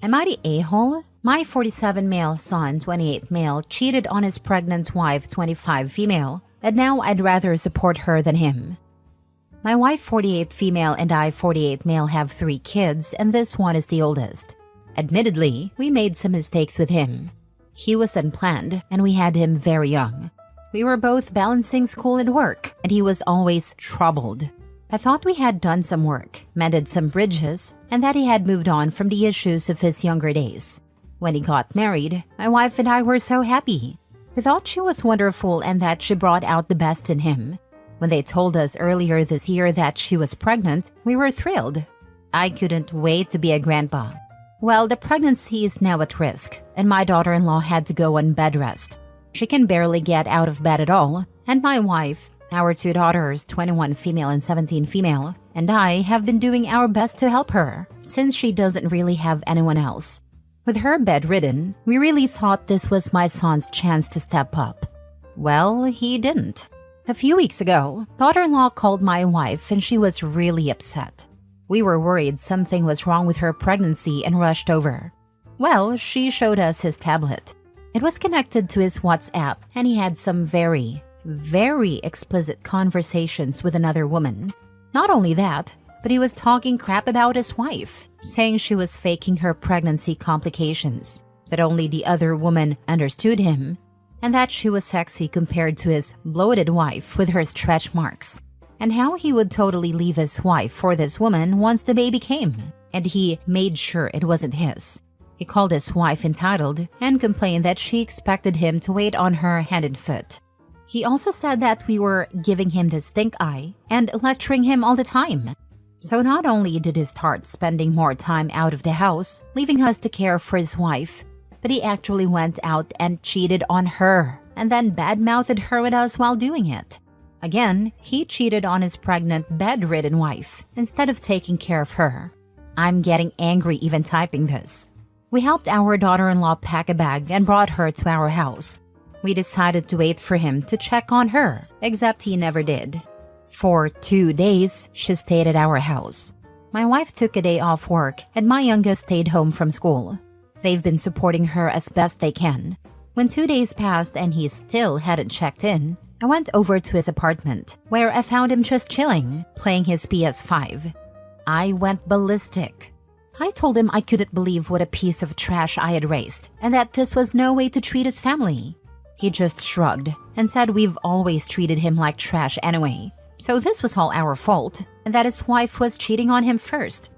Am I the a-hole? My 47 male son, 28 male, cheated on his pregnant wife, 25 female, and now I'd rather support her than him. My wife, 48 female, and I, 48 male, have 3 kids, and this one is the oldest. Admittedly, we made some mistakes with him. He was unplanned, and we had him very young. We were both balancing school and work, and he was always troubled. I thought we had done some work, mended some bridges, and that he had moved on from the issues of his younger days. When he got married, my wife and I were so happy. We thought she was wonderful and that she brought out the best in him. When they told us earlier this year that she was pregnant, we were thrilled. I couldn't wait to be a grandpa. Well, the pregnancy is now at risk, and my daughter-in-law had to go on bed rest. She can barely get out of bed at all, and my wife, our 2 daughters, 21 female and 17 female, and I have been doing our best to help her, since she doesn't really have anyone else. With her bedridden, we really thought this was my son's chance to step up. Well, he didn't. A few weeks ago, daughter-in-law called my wife and she was really upset. We were worried something was wrong with her pregnancy and rushed over. Well, she showed us his tablet. It was connected to his WhatsApp and he had some very explicit conversations with another woman. Not only that, but he was talking crap about his wife, saying she was faking her pregnancy complications, that only the other woman understood him, and that she was sexy compared to his bloated wife with her stretch marks, and how he would totally leave his wife for this woman once the baby came, and he made sure it wasn't his. He called his wife entitled and complained that she expected him to wait on her hand and foot. He also said that we were giving him the stink eye and lecturing him all the time. So not only did he start spending more time out of the house, leaving us to care for his wife, but he actually went out and cheated on her and then badmouthed her with us while doing it. Again, he cheated on his pregnant, bedridden wife instead of taking care of her. I'm getting angry even typing this. We helped our daughter-in-law pack a bag and brought her to our house. We decided to wait for him to check on her, except he never did. For 2 days, she stayed at our house. My wife took a day off work and my youngest stayed home from school. They've been supporting her as best they can. When 2 days passed and he still hadn't checked in, I went over to his apartment, where I found him just chilling, playing his PS5. I went ballistic. I told him I couldn't believe what a piece of trash I had raised, and that this was no way to treat his family. He just shrugged and said we've always treated him like trash anyway, so this was all our fault, and that his wife was cheating on him first.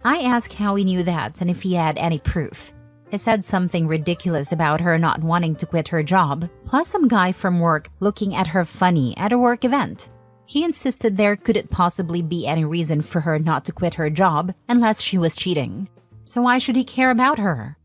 I asked how he knew that and if he had any proof. He said something ridiculous about her not wanting to quit her job, plus some guy from work looking at her funny at a work event. He insisted there couldn't possibly be any reason for her not to quit her job unless she was cheating. So why should he care about her?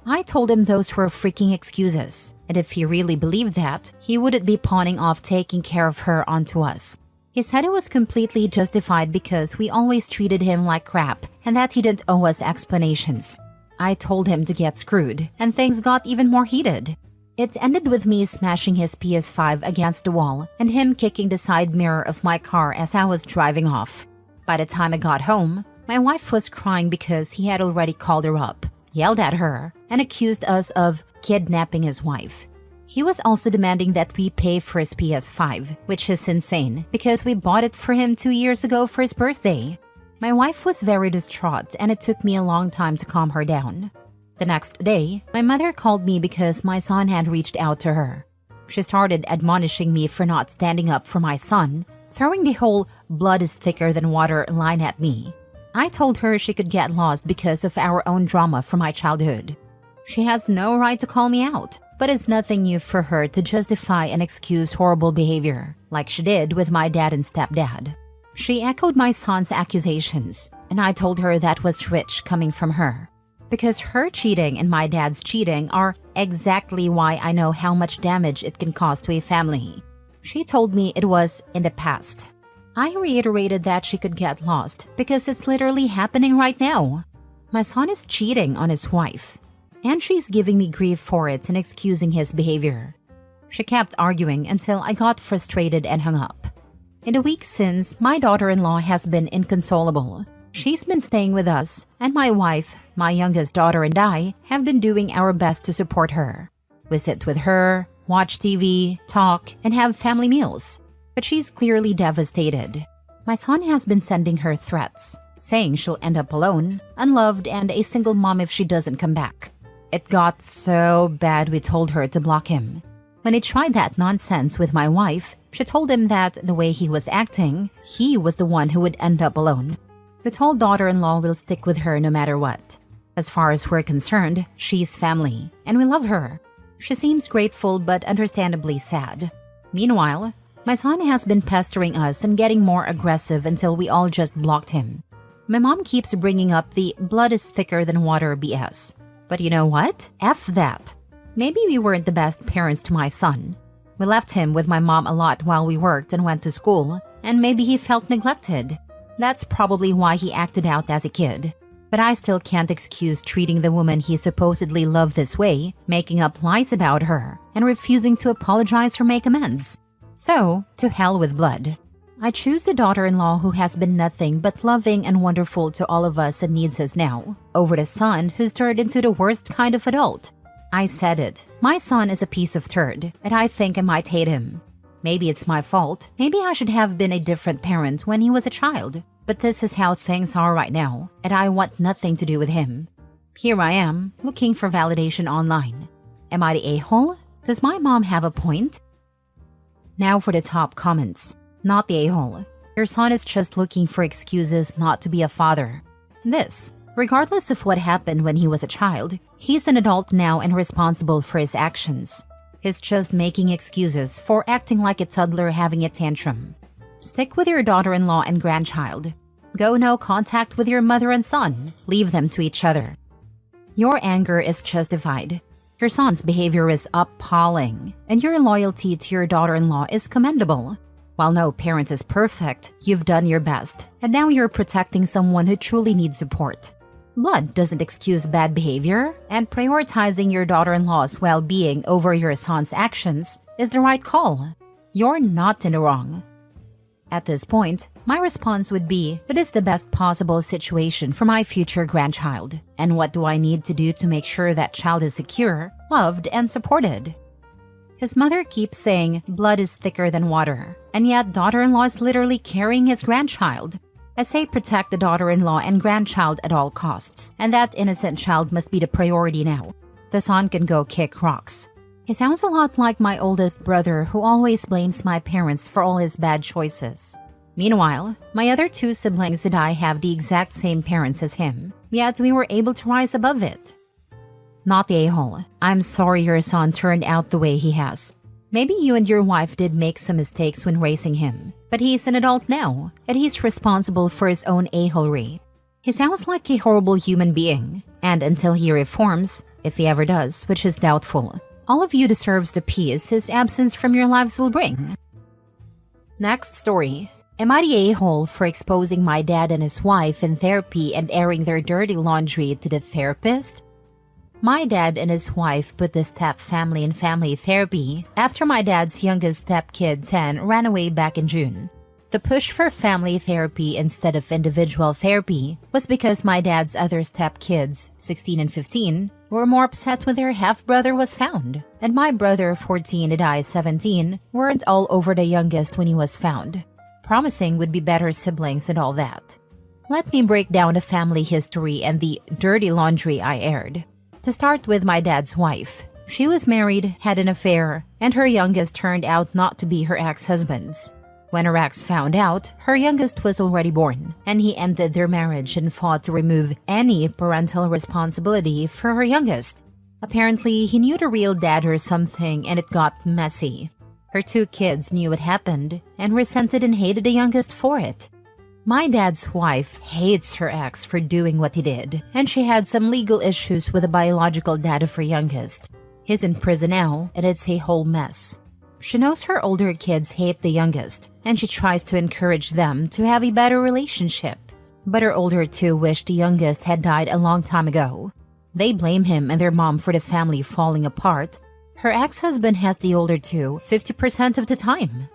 I told him those were freaking excuses, and if he really believed that, he wouldn't be pawning off taking care of her onto us. He said it was completely justified because we always treated him like crap and that he didn't owe us explanations. I told him to get screwed, and things got even more heated. It ended with me smashing his PS5 against the wall and him kicking the side mirror of my car as I was driving off. By the time I got home, my wife was crying because he had already called her up, yelled at her, and accused us of kidnapping his wife. He was also demanding that we pay for his PS5, which is insane because we bought it for him 2 years ago for his birthday. My wife was very distraught and it took me a long time to calm her down. The next day, my mother called me because my son had reached out to her. She started admonishing me for not standing up for my son, throwing the whole "blood is thicker than water" line at me. I told her she could get lost because of our own drama from my childhood. She has no right to call me out, but it's nothing new for her to justify and excuse horrible behavior, like she did with my dad and stepdad. She echoed my son's accusations, and I told her that was rich coming from her. Because her cheating and my dad's cheating are exactly why I know how much damage it can cause to a family. She told me it was in the past. I reiterated that she could get lost because it's literally happening right now. My son is cheating on his wife, and she's giving me grief for it and excusing his behavior. She kept arguing until I got frustrated and hung up. In the weeks since, my daughter-in-law has been inconsolable. She's been staying with us, and my wife, my youngest daughter, and I have been doing our best to support her. We sit with her, watch TV, talk, and have family meals. But she's clearly devastated. My son has been sending her threats, saying she'll end up alone, unloved, and a single mom if she doesn't come back. It got so bad we told her to block him. When he tried that nonsense with my wife, she told him that the way he was acting, he was the one who would end up alone. We told daughter-in-law we'll stick with her no matter what. As far as we're concerned, she's family, and we love her. She seems grateful but understandably sad. Meanwhile, my son has been pestering us and getting more aggressive until we all just blocked him. My mom keeps bringing up the blood is thicker than water BS. But you know what? F that. Maybe we weren't the best parents to my son. We left him with my mom a lot while we worked and went to school, and maybe he felt neglected. That's probably why he acted out as a kid. But I still can't excuse treating the woman he supposedly loved this way, making up lies about her, and refusing to apologize or make amends. So, to hell with blood. I choose the daughter-in-law who has been nothing but loving and wonderful to all of us and needs us now, over the son who's turned into the worst kind of adult. I said it. My son is a piece of turd, and I think I might hate him. Maybe it's my fault. Maybe I should have been a different parent when he was a child. But this is how things are right now, and I want nothing to do with him. Here I am, looking for validation online. Am I the a-hole? Does my mom have a point? Now for the top comments. Not the a-hole. Your son is just looking for excuses not to be a father. This, regardless of what happened when he was a child, he's an adult now and responsible for his actions. He's just making excuses for acting like a toddler having a tantrum. Stick with your daughter-in-law and grandchild. Go no contact with your mother and son. Leave them to each other. Your anger is justified. Your son's behavior is appalling, and your loyalty to your daughter-in-law is commendable. While no parent is perfect, you've done your best, and now you're protecting someone who truly needs support. Blood doesn't excuse bad behavior, and prioritizing your daughter-in-law's well-being over your son's actions is the right call. You're not in the wrong. At this point, my response would be, what is the best possible situation for my future grandchild? And what do I need to do to make sure that child is secure, loved, and supported? His mother keeps saying blood is thicker than water, and yet daughter-in-law is literally carrying his grandchild. I say protect the daughter-in-law and grandchild at all costs, and that innocent child must be the priority now. The son can go kick rocks. He sounds a lot like my oldest brother who always blames my parents for all his bad choices. Meanwhile, my other two siblings and I have the exact same parents as him, yet we were able to rise above it. Not the a-hole. I'm sorry your son turned out the way he has. Maybe you and your wife did make some mistakes when raising him, but he's an adult now, and he's responsible for his own a-holery. He sounds like a horrible human being, and until he reforms, if he ever does, which is doubtful, all of you deserves the peace his absence from your lives will bring. Next story. Am I the a-hole for exposing my dad and his wife in therapy and airing their dirty laundry to the therapist? My dad and his wife put the step family in family therapy after my dad's youngest stepkid 10 ran away back in June. The push for family therapy instead of individual therapy was because my dad's other stepkids, 16 and 15, were more upset when their half-brother was found, and my brother, 14, and I, 17, weren't all over the youngest when he was found, promising would be better siblings and all that. Let me break down the family history and the dirty laundry I aired. To start with my dad's wife. She was married, had an affair, and her youngest turned out not to be her ex-husband's. When her ex found out, her youngest was already born, and he ended their marriage and fought to remove any parental responsibility for her youngest. Apparently, he knew the real dad or something, and it got messy. Her two kids knew what happened and resented and hated the youngest for it. My dad's wife hates her ex for doing what he did, and she had some legal issues with the biological dad of her youngest. He's in prison now, and it's a whole mess. She knows her older kids hate the youngest, and she tries to encourage them to have a better relationship. But her older two wish the youngest had died a long time ago. They blame him and their mom for the family falling apart. Her ex-husband has the older two 50% of the time.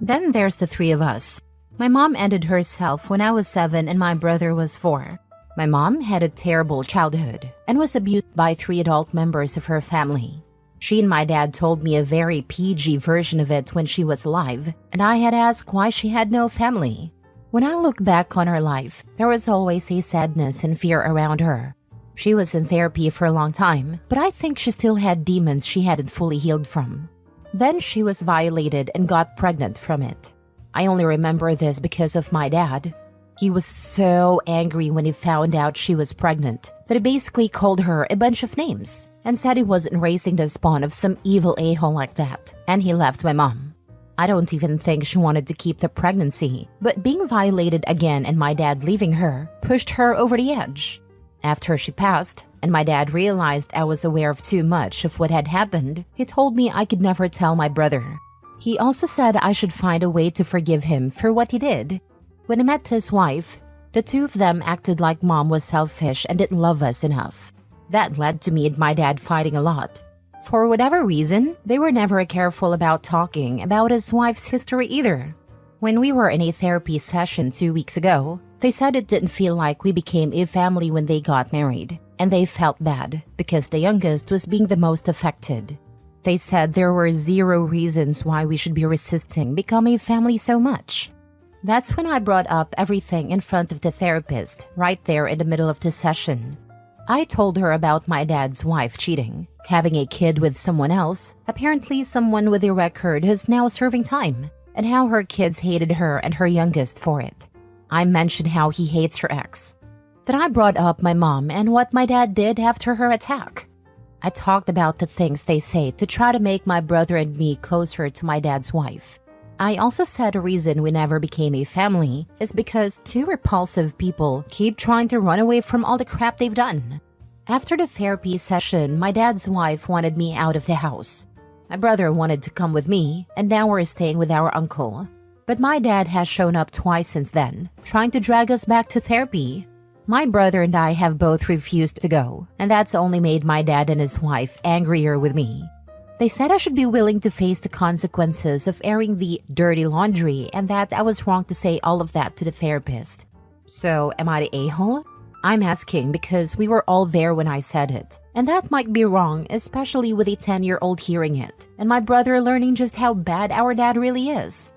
Then there's the three of us. My mom ended herself when I was 7 and my brother was 4. My mom had a terrible childhood and was abused by 3 adult members of her family. She and my dad told me a very PG version of it when she was alive, and I had asked why she had no family. When I look back on her life, there was always a sadness and fear around her. She was in therapy for a long time, but I think she still had demons she hadn't fully healed from. Then she was violated and got pregnant from it. I only remember this because of my dad. He was so angry when he found out she was pregnant that he basically called her a bunch of names and said he wasn't raising the spawn of some evil a-hole like that, and he left my mom. I don't even think she wanted to keep the pregnancy, but being violated again and my dad leaving her pushed her over the edge. After she passed, and my dad realized I was aware of too much of what had happened, he told me I could never tell my brother. He also said I should find a way to forgive him for what he did. When I met his wife, the two of them acted like mom was selfish and didn't love us enough. That led to me and my dad fighting a lot. For whatever reason, they were never careful about talking about his wife's history either. When we were in a therapy session 2 weeks ago, they said it didn't feel like we became a family when they got married, and they felt bad because the youngest was being the most affected. They said there were 0 reasons why we should be resisting becoming a family so much. That's when I brought up everything in front of the therapist, right there in the middle of the session. I told her about my dad's wife cheating, having a kid with someone else, apparently someone with a record who's now serving time, and how her kids hated her and her youngest for it. I mentioned how he hates her ex. Then I brought up my mom and what my dad did after her attack. I talked about the things they say to try to make my brother and me closer to my dad's wife. I also said a reason we never became a family is because 2 repulsive people keep trying to run away from all the crap they've done. After the therapy session, my dad's wife wanted me out of the house. My brother wanted to come with me, and now we're staying with our uncle. But my dad has shown up twice since then, trying to drag us back to therapy. My brother and I have both refused to go, and that's only made my dad and his wife angrier with me. They said I should be willing to face the consequences of airing the dirty laundry and that I was wrong to say all of that to the therapist. So, am I the a-hole? I'm asking because we were all there when I said it, and that might be wrong, especially with a 10-year-old hearing it, and my brother learning just how bad our dad really is.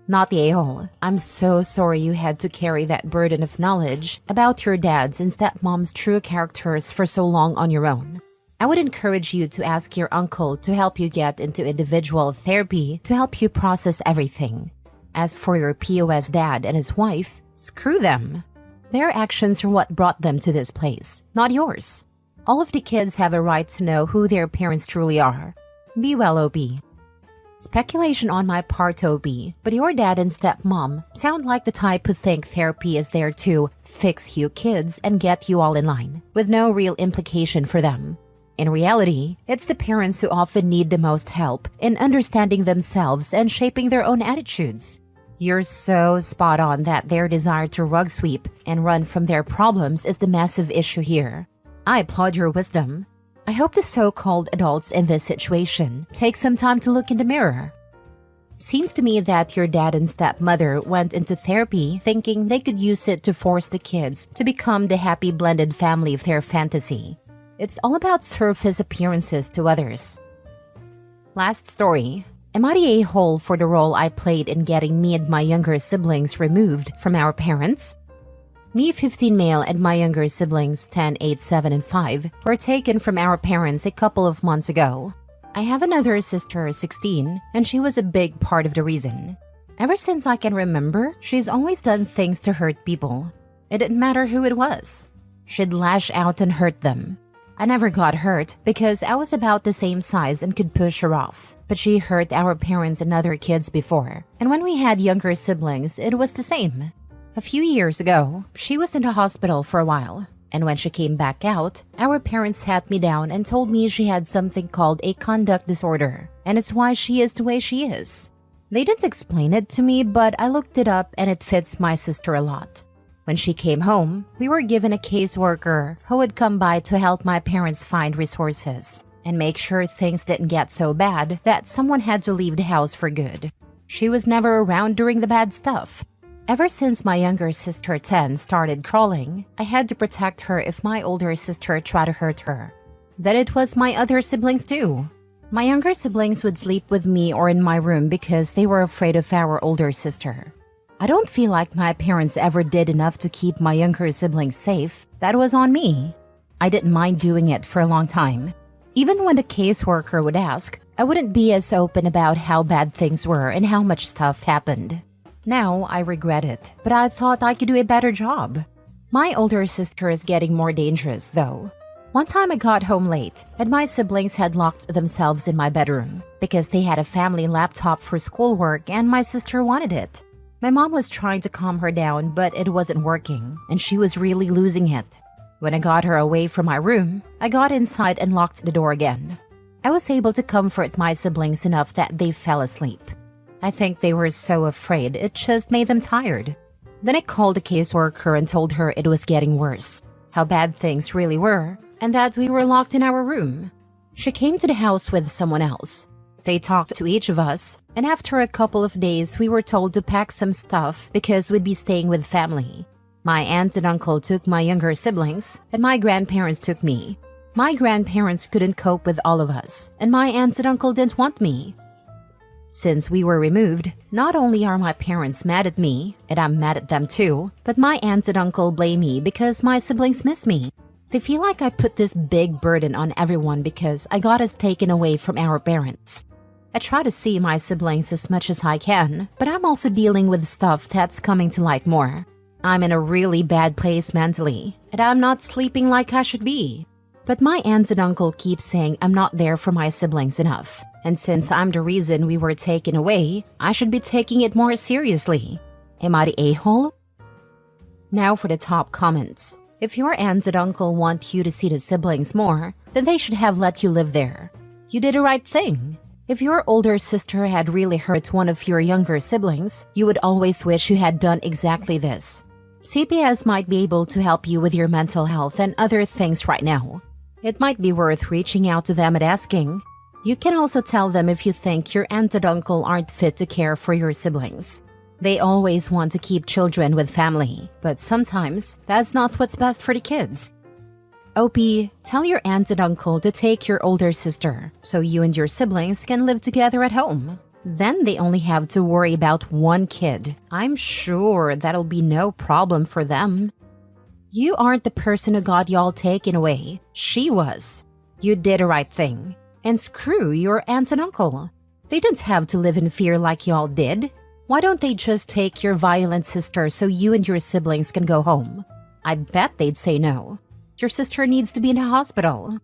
Not the a-hole. I'm so sorry you had to carry that burden of knowledge about your dad's and stepmom's true characters for so long on your own. I would encourage you to ask your uncle to help you get into individual therapy to help you process everything. As for your POS dad and his wife, screw them. Their actions are what brought them to this place, not yours. All of the kids have a right to know who their parents truly are. Be well, OP. Speculation on my part, OP, but your dad and stepmom sound like the type who think therapy is there to fix you kids and get you all in line, with no real implication for them. In reality, it's the parents who often need the most help in understanding themselves and shaping their own attitudes. You're so spot on that their desire to rug sweep and run from their problems is the massive issue here. I applaud your wisdom. I hope the so-called adults in this situation take some time to look in the mirror. Seems to me that your dad and stepmother went into therapy thinking they could use it to force the kids to become the happy blended family of their fantasy. It's all about surface appearances to others. Last story. Am I the a-hole for the role I played in getting me and my younger siblings removed from our parents? Me, 15 male, and my younger siblings, 10, 8, 7, and 5, were taken from our parents a couple of months ago. I have another sister, 16, and she was a big part of the reason. Ever since I can remember, she's always done things to hurt people. It didn't matter who it was. She'd lash out and hurt them. I never got hurt because I was about the same size and could push her off. But she hurt our parents and other kids before. And when we had younger siblings, it was the same. A few years ago, she was in the hospital for a while. And when she came back out, our parents sat me down and told me she had something called a conduct disorder. And it's why she is the way she is. They didn't explain it to me, but I looked it up and it fits my sister a lot. When she came home, we were given a caseworker who would come by to help my parents find resources and make sure things didn't get so bad that someone had to leave the house for good. She was never around during the bad stuff. Ever since my younger sister 10 started crawling, I had to protect her if my older sister tried to hurt her. Then it was my other siblings too. My younger siblings would sleep with me or in my room because they were afraid of our older sister. I don't feel like my parents ever did enough to keep my younger siblings safe. That was on me. I didn't mind doing it for a long time. Even when the caseworker would ask, I wouldn't be as open about how bad things were and how much stuff happened. Now I regret it, but I thought I could do a better job. My older sister is getting more dangerous, though. One time I got home late, and my siblings had locked themselves in my bedroom because they had a family laptop for schoolwork and my sister wanted it. My mom was trying to calm her down, but it wasn't working, and she was really losing it. When I got her away from my room, I got inside and locked the door again. I was able to comfort my siblings enough that they fell asleep. I think they were so afraid it just made them tired. Then I called the caseworker and told her it was getting worse, how bad things really were, and that we were locked in our room. She came to the house with someone else. They talked to each of us, and after a couple of days we were told to pack some stuff because we'd be staying with family. My aunt and uncle took my younger siblings, and my grandparents took me. My grandparents couldn't cope with all of us, and my aunt and uncle didn't want me. Since we were removed, not only are my parents mad at me, and I'm mad at them too, but my aunt and uncle blame me because my siblings miss me. They feel like I put this big burden on everyone because I got us taken away from our parents. I try to see my siblings as much as I can, but I'm also dealing with stuff that's coming to light more. I'm in a really bad place mentally, and I'm not sleeping like I should be. But my aunt and uncle keep saying I'm not there for my siblings enough, and since I'm the reason we were taken away, I should be taking it more seriously. Am I the a-hole? Now for the top comments. If your aunt and uncle want you to see the siblings more, then they should have let you live there. You did the right thing. If your older sister had really hurt one of your younger siblings, you would always wish you had done exactly this. CPS might be able to help you with your mental health and other things right now. It might be worth reaching out to them and asking. You can also tell them if you think your aunt and uncle aren't fit to care for your siblings. They always want to keep children with family, but sometimes that's not what's best for the kids. OP, tell your aunt and uncle to take your older sister so you and your siblings can live together at home. Then they only have to worry about one kid. I'm sure that'll be no problem for them. You aren't the person who got y'all taken away. She was. You did the right thing. And screw your aunt and uncle. They didn't have to live in fear like y'all did. Why don't they just take your violent sister so you and your siblings can go home? I bet they'd say no. Your sister needs to be in a hospital.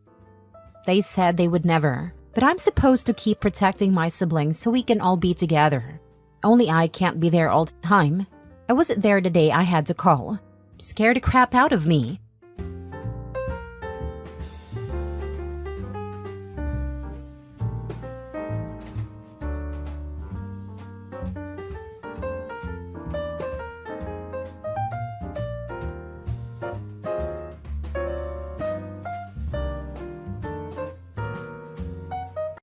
They said they would never, but I'm supposed to keep protecting my siblings so we can all be together. Only I can't be there all the time. I wasn't there the day I had to call. Scared the crap out of me.